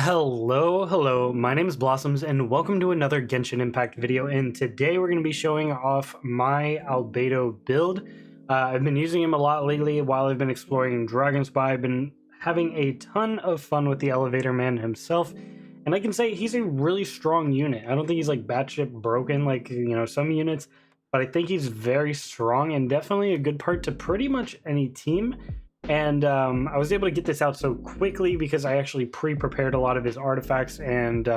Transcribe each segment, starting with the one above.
Hello, my name is Blossoms and welcome to another Genshin Impact video, and today we're going to be showing off my Albedo build. I've been using him a lot lately while I've been exploring Dragon Spy. I've been having a ton of fun with the Elevator Man himself, and I can say he's a really strong unit. I don't think he's like batshit broken like, some units, but I think he's very strong and definitely a good part to pretty much any team. And I was able to get this out so quickly because I actually pre-prepared a lot of his artifacts and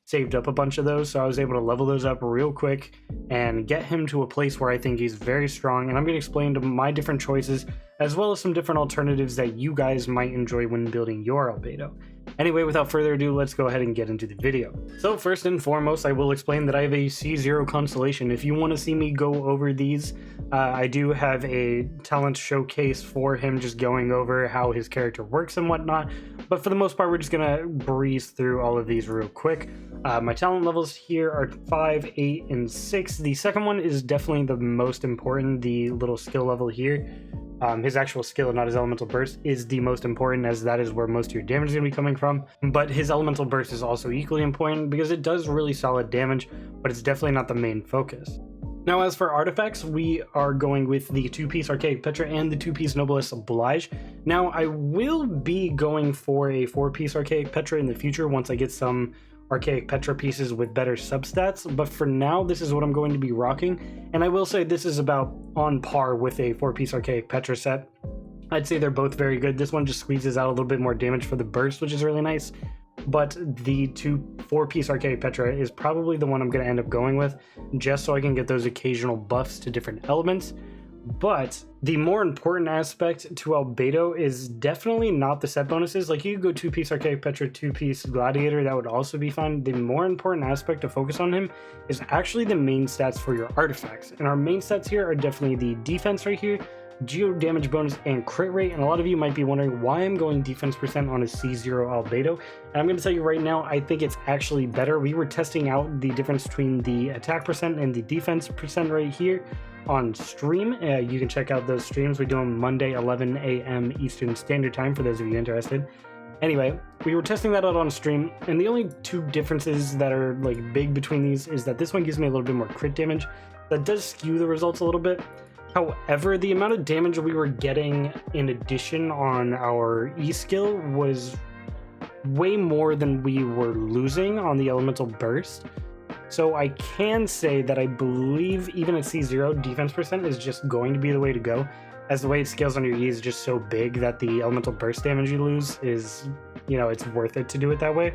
saved up a bunch of those. So I was able to level those up real quick and get him to a place where I think he's very strong. And I'm going to explain to my different choices as well as some different alternatives that you guys might enjoy when building your Albedo. Anyway, without further ado, let's go ahead and get into the video. So first and foremost, I will explain that I have a C0 Constellation. If you want to see me go over these, I do have a talent showcase for him, just going over how his character works and whatnot. But for the most part, we're just going to breeze through all of these real quick. My talent levels here are 5, 8, and 6. The second one is definitely the most important, the little skill level here. His actual skill, not his elemental burst, is the most important, as that is where most of your damage is going to be coming from. But his elemental burst is also equally important because it does really solid damage, but it's definitely not the main focus. Now, as for artifacts, we are going with the 2-piece Archaic Petra and the 2-piece Noblesse Oblige. Now, I will be going for a 4-piece Archaic Petra in the future once I get some Archaic Petra pieces with better substats, but for now this is what I'm going to be rocking, and I will say this is about on par with a 4-piece Archaic Petra set. I'd say they're both very good. This one just squeezes out a little bit more damage for the burst, which is really nice, but the 4-piece Archaic Petra is probably the one I'm going to end up going with, just so I can get those occasional buffs to different elements. But the more important aspect to Albedo is definitely not the set bonuses. Like, you could go 2-piece Archaic Petra, 2-piece Gladiator, that would also be fine. The more important aspect to focus on him is actually the main stats for your artifacts. And our main stats here are definitely the defense right here, geo damage bonus, and crit rate. And a lot of you might be wondering why I'm going defense percent on a C0 Albedo. And I'm going to tell you right now, I think it's actually better. We were testing out the difference between the attack percent and the defense percent right here on stream. You can check out those streams. We do them Monday 11 a.m. Eastern Standard Time for those of you interested. Anyway, we were testing that out on stream, and the only two differences that are like big between these is that this one gives me a little bit more crit damage. That does skew the results a little bit. However, the amount of damage we were getting in addition on our E skill was way more than we were losing on the elemental burst. So I can say that I believe even at C0, defense percent is just going to be the way to go, as the way it scales on your E is just so big that the elemental burst damage you lose is, it's worth it to do it that way.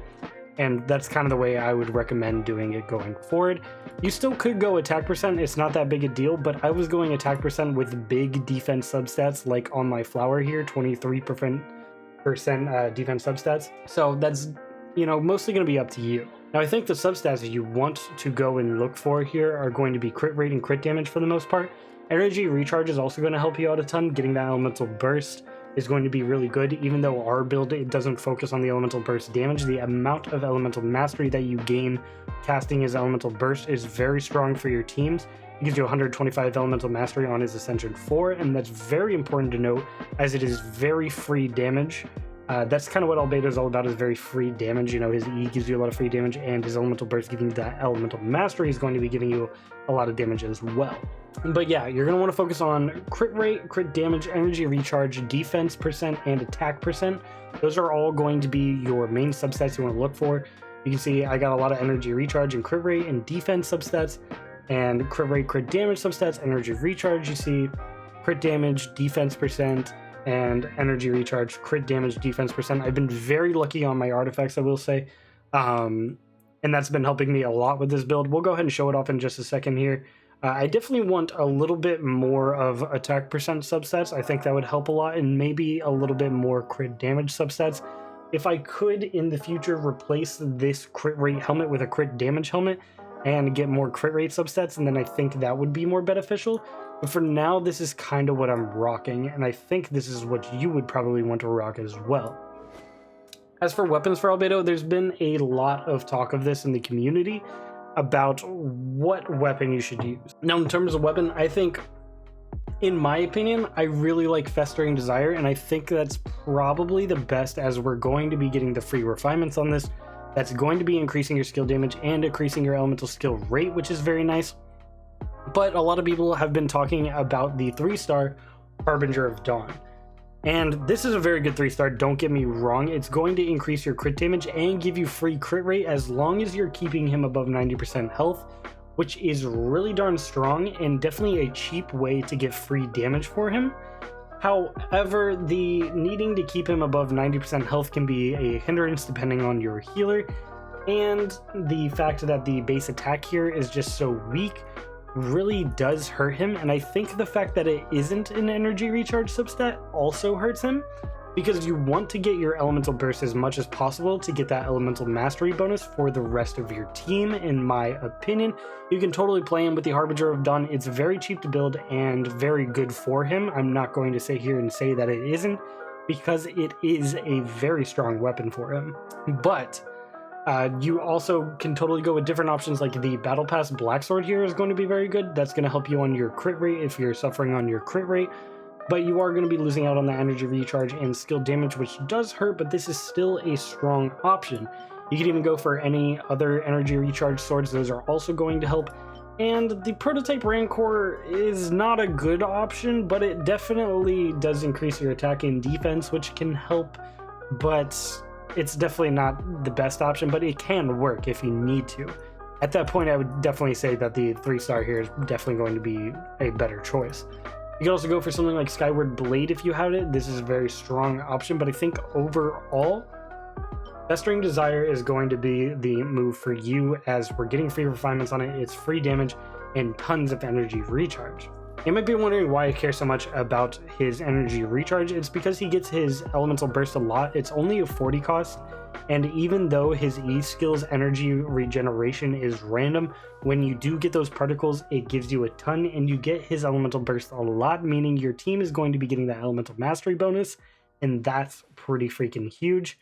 And that's kind of the way I would recommend doing it going forward. You still could go attack percent, it's not that big a deal, but I was going attack percent with big defense substats, like on my flower here, 23% defense substats. So that's, mostly going to be up to you. Now, I think the substats you want to go and look for here are going to be crit rate and crit damage for the most part. Energy recharge is also going to help you out a ton. Getting that elemental burst is going to be really good. Even though our build, it doesn't focus on the elemental burst damage, the amount of elemental mastery that you gain casting his elemental burst is very strong for your teams. It gives you 125 elemental mastery on his Ascension 4, and that's very important to note as it is very free damage. That's kind of what Albedo is all about, is very free damage. His E gives you a lot of free damage, and his elemental burst giving that elemental mastery is going to be giving you a lot of damage as well. But yeah, you're going to want to focus on crit rate, crit damage, energy recharge, defense percent, and attack percent. Those are all going to be your main substats you want to look for. You can see I got a lot of energy recharge and crit rate and defense substats, and crit rate, crit damage substats, energy recharge. You see crit damage, defense percent, and energy recharge, crit damage, defense percent. I've been very lucky on my artifacts, I will say, and that's been helping me a lot with this build. We'll go ahead and show it off in just a second here. I definitely want a little bit more of attack percent substats. I think that would help a lot, and maybe a little bit more crit damage substats. If I could in the future replace this crit rate helmet with a crit damage helmet and get more crit rate substats, and then I think that would be more beneficial. But for now, this is kind of what I'm rocking, and I think this is what you would probably want to rock as well. As for weapons for Albedo, there's been a lot of talk of this in the community about what weapon you should use. Now, in terms of weapon, I think In my opinion, I really like Festering Desire, and I think that's probably the best, as we're going to be getting the free refinements on this. That's going to be increasing your skill damage and increasing your elemental skill rate, which is very nice. But a lot of people have been talking about the 3-star Harbinger of Dawn. And this is a very good 3-star, don't get me wrong. It's going to increase your crit damage and give you free crit rate as long as you're keeping him above 90% health, which is really darn strong and definitely a cheap way to get free damage for him. However, the needing to keep him above 90% health can be a hindrance depending on your healer, and the fact that the base attack here is just so weak really does hurt him. And I think the fact that it isn't an energy recharge substat also hurts him, because you want to get your elemental burst as much as possible to get that elemental mastery bonus for the rest of your team. In my opinion, you can totally play him with the Harbinger of Dawn. It's very cheap to build and very good for him. I'm not going to sit here and say that it isn't, because it is a very strong weapon for him. But you also can totally go with different options, like the Battle Pass Black Sword here is going to be very good. That's going to help you on your crit rate if you're suffering on your crit rate. But you are going to be losing out on the energy recharge and skill damage, which does hurt, but this is still a strong option. You can even go for any other energy recharge swords. Those are also going to help. And the Prototype Rancor is not a good option, but it definitely does increase your attack and defense, which can help. But it's definitely not the best option, but it can work if you need to. At that point, I would definitely say that the 3-star here is definitely going to be a better choice. You can also go for something like Skyward Blade if you have it. This is a very strong option, but I think overall, Festering Desire is going to be the move for you, as we're getting free refinements on it. It's free damage and tons of energy recharge. You might be wondering why I care so much about his energy recharge. It's because he gets his elemental burst a lot. It's only a 40 cost, and even though his E skill's energy regeneration is random, when you do get those particles, it gives you a ton, and you get his elemental burst a lot, meaning your team is going to be getting that elemental mastery bonus, and that's pretty freaking huge.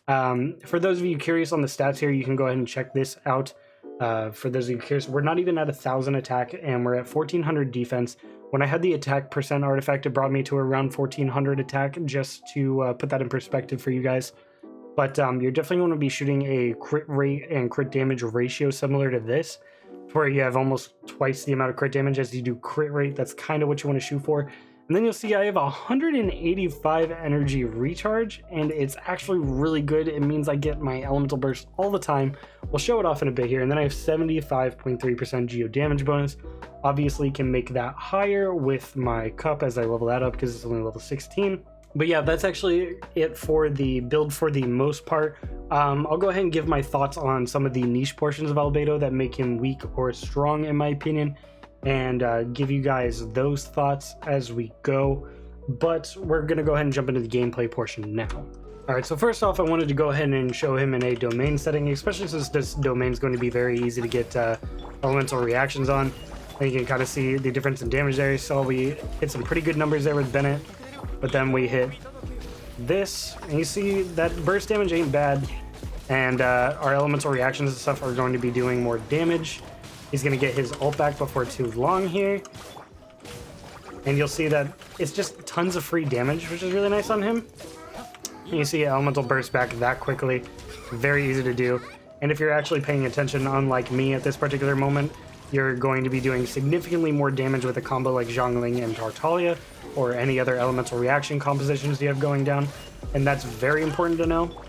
For those of you curious on the stats here, you can go ahead and check this out. For those of you curious, we're not even at 1,000 attack, and we're at 1,400 defense. When I had the attack percent artifact, it brought me to around 1,400 attack, just to put that in perspective for you guys. But you're definitely going to be shooting a crit rate and crit damage ratio similar to this, where you have almost twice the amount of crit damage as you do crit rate. That's kind of what you want to shoot for. And then you'll see I have 185 energy recharge, and it's actually really good. It means I get my elemental burst all the time. We'll show it off in a bit here. And then I have 75.3% geo damage bonus. Obviously can make that higher with my cup as I level that up, because it's only level 16. But yeah, that's actually it for the build for the most part. I'll go ahead and give my thoughts on some of the niche portions of Albedo that make him weak or strong, in my opinion, and give you guys those thoughts as we go. But we're going to go ahead and jump into the gameplay portion now. Alright, so first off, I wanted to go ahead and show him in a domain setting, especially since this domain is going to be very easy to get elemental reactions on. And you can kind of see the difference in damage there. So we hit some pretty good numbers there with Bennett. But then we hit this, and you see that burst damage ain't bad, and our elemental reactions and stuff are going to be doing more damage. He's going to get his ult back before too long here, and you'll see that it's just tons of free damage, which is really nice on him. And you see elemental burst back that quickly, very easy to do. And if you're actually paying attention, unlike me at this particular moment, you're going to be doing significantly more damage with a combo like Zhongling and Tartaglia, or any other elemental reaction compositions you have going down. And that's very important to know,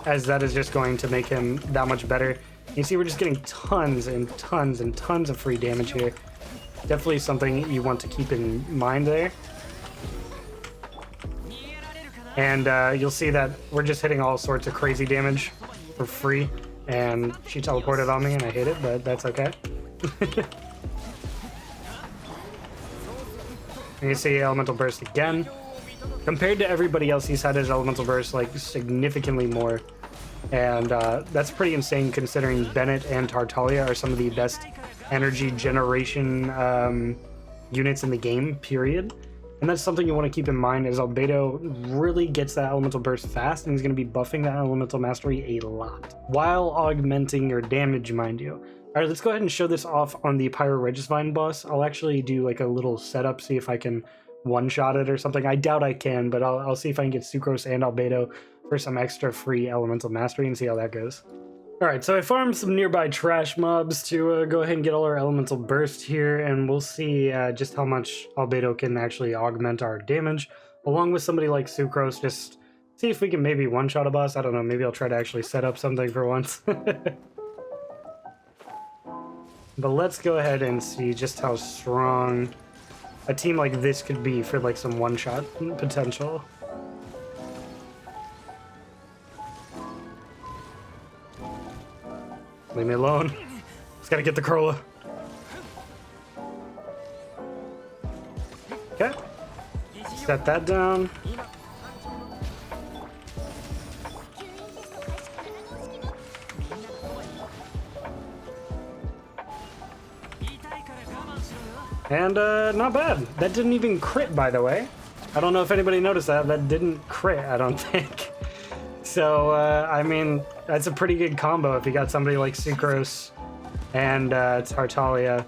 as that is just going to make him that much better. You see we're just getting tons and tons and tons of free damage here. Definitely something you want to keep in mind there. And you'll see that we're just hitting all sorts of crazy damage for free. And she teleported on me and I hit it, but that's okay. And you see elemental burst again. Compared to everybody else, he's had his elemental burst like significantly more. And that's pretty insane, considering Bennett and Tartaglia are some of the best energy generation units in the game, period. And that's something you want to keep in mind, as Albedo really gets that elemental burst fast, and he's going to be buffing that elemental mastery a lot, while augmenting your damage, mind you. All right, let's go ahead and show this off on the Pyro Regisvine boss. I'll actually do like a little setup, see if I can one-shot it or something. I doubt I can, but I'll see if I can get Sucrose and Albedo for some extra free elemental mastery and see how that goes. All right, so I farmed some nearby trash mobs to go ahead and get all our elemental burst here, and we'll see just how much Albedo can actually augment our damage, along with somebody like Sucrose. Just see if we can maybe one-shot a boss. I don't know, maybe I'll try to actually set up something for once. But let's go ahead and see just how strong a team like this could be for like some one-shot potential. Leave me alone. Just gotta get the Corolla. Okay. Set that down. And not bad. That didn't even crit, by the way. I don't know if anybody noticed that. That didn't crit, I don't think. So, I mean, that's a pretty good combo if you got somebody like Sucrose and Tartaglia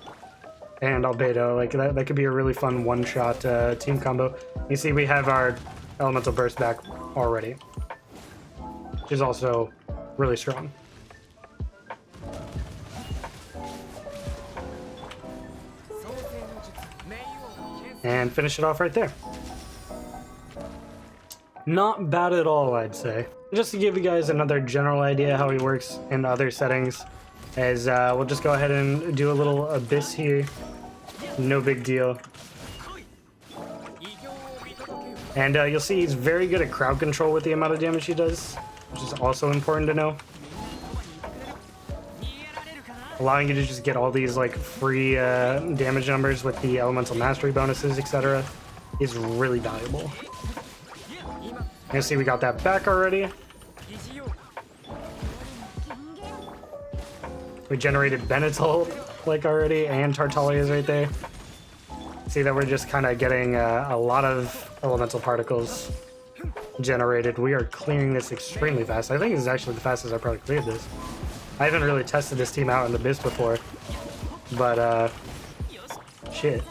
and Albedo. Like, that could be a really fun one-shot team combo. You see, we have our Elemental Burst back already, which is also really strong. And finish it off right there. Not bad at all, I'd say. Just to give you guys another general idea how he works in other settings, is we'll just go ahead and do a little Abyss here. No big deal. And you'll see he's very good at crowd control with the amount of damage he does, which is also important to know. Allowing you to just get all these like free damage numbers with the elemental mastery bonuses, etc. is really valuable. You see we got that back already. We generated Benetol like already, and Tartaglia's right there. See that we're just kind of getting a lot of elemental particles generated. We are clearing this extremely fast. I think this is actually the fastest I probably cleared this. I haven't really tested this team out in the Abyss before, but shit.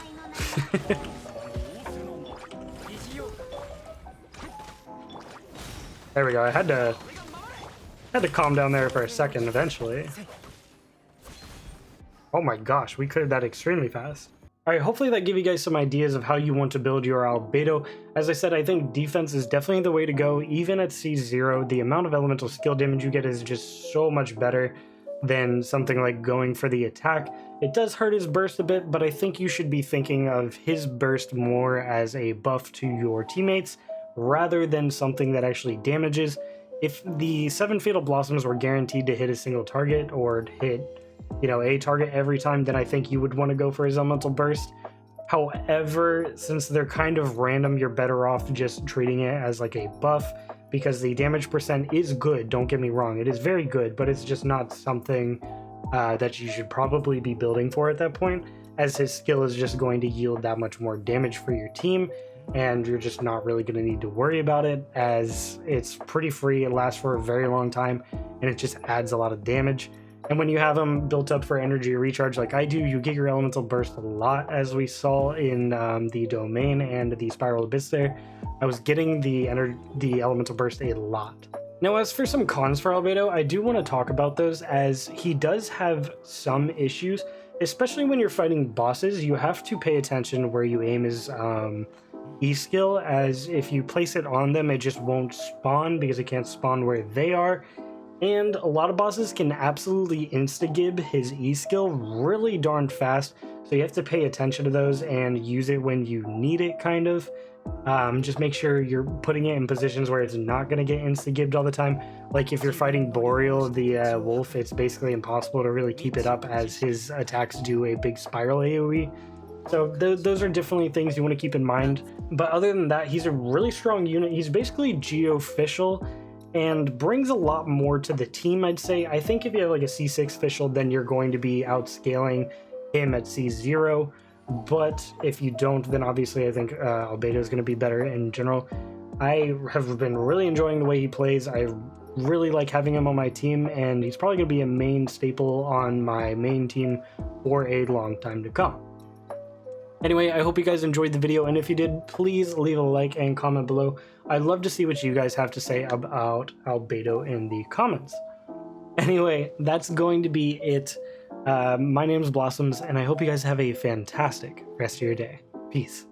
There we go. I had to calm down there for a second eventually. Oh my gosh, we cleared that extremely fast. Alright, hopefully that gave you guys some ideas of how you want to build your Albedo. As I said, I think defense is definitely the way to go. Even at C0, the amount of elemental skill damage you get is just so much better than something like going for the attack. It does hurt his burst a bit, but I think you should be thinking of his burst more as a buff to your teammates rather than something that actually damages. If the 7 Fatal Blossoms were guaranteed to hit a single target or hit, you know, a target every time, then I think you would want to go for his elemental burst. However, since they're kind of random, you're better off just treating it as like a buff, because the damage percent is good, don't get me wrong, it is very good, but it's just not something that you should probably be building for at that point, as his skill is just going to yield that much more damage for your team, and you're just not really going to need to worry about it, as it's pretty free, it lasts for a very long time, and it just adds a lot of damage. And when you have them built up for energy recharge like I do, you get your elemental burst a lot, as we saw in the domain and the spiral abyss there. I was getting the elemental burst a lot. Now, as for some cons for Albedo, I do want to talk about those, as he does have some issues, especially when you're fighting bosses. You have to pay attention where you aim his E-skill, as if you place it on them, it just won't spawn because it can't spawn where they are. And a lot of bosses can absolutely insta-gib his E-skill really darn fast, so you have to pay attention to those and use it when you need it, kind of. Just make sure you're putting it in positions where it's not going to get insta-gibbed all the time. Like if you're fighting Boreal, the wolf, it's basically impossible to really keep it up, as his attacks do a big spiral AoE. So those are definitely things you want to keep in mind. But other than that, he's a really strong unit. He's basically geofficial and brings a lot more to the team, I'd say. I think if you have like a C6 official, then you're going to be outscaling him at C0. But if you don't, then obviously I think Albedo is going to be better in general. I have been really enjoying the way he plays. I really like having him on my team, and he's probably going to be a main staple on my main team for a long time to come. Anyway, I hope you guys enjoyed the video, and if you did, please leave a like and comment below. I'd love to see what you guys have to say about Albedo in the comments. Anyway, that's going to be it. My name is Blossoms, and I hope you guys have a fantastic rest of your day. Peace.